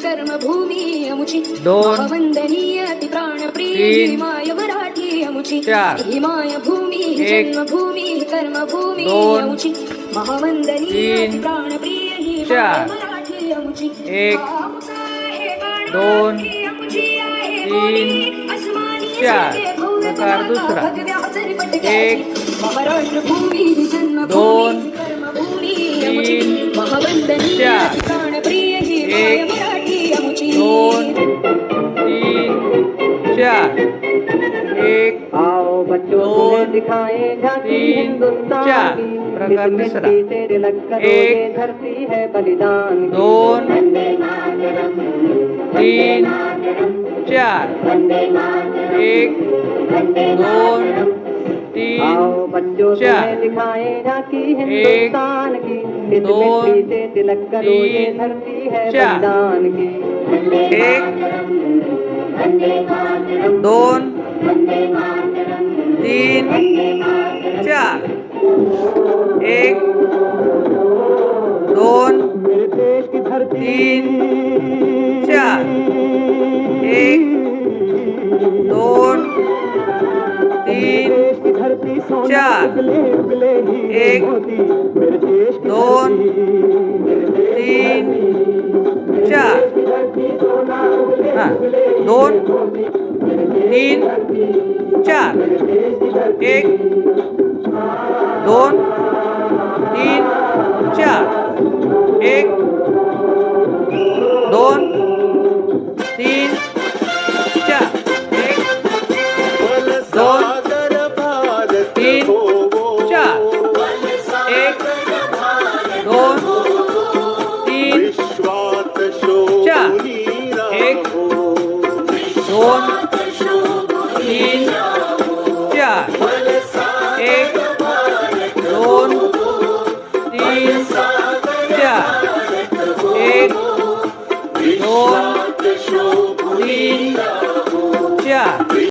कर्मभूमी अमुची 2 वंदनीय अति प्राणप्रिय 3 हिमाय मराठी अमुची 4 हिमाय भूमी 1 जन्मभूमी कर्मभूमी 2 अमुची महावंदनीय 3 अति प्राणप्रिय हिमाय 4 मराठी अमुची 1 2 3 4 प्रकार दुसरा 1 महाराष्ट्र भूमी 2 जन्मभूमी कर्मभूमी अमुची 3 महावंदनीय 4 प्राणप्रिय हिमाय 1 मराठी अमुची 2 3 4 1 आओ बच्चों 2 तुम्हें दिखाए झांकी 3 हिंदुस्तान 4 की प्रकार इस तिसरा मिट्टी से तिलक करो 1 ये धरती है बलिदान की 2 वंदे मातरम 3 4 1 2 3 आओ बच्चों 4 तुम्हें दिखाए झांकी हिंदुस्तान की इस दो, मिट्टी से तिलक करो ये तीन, धरती है 4 बलिदान की 1 2 3 4 1 2 मेरे देश की धरती 3 4 1 2 3 देश की धरती सोना 4 उगले उगले ही 1 मोती मेरे देश की 2 3 4 हां 2 3 4 1 2 3 4 1 2 3 4 1 2 3 4 1 2 3 4 1 2 3 4 1 2 3 4 1 2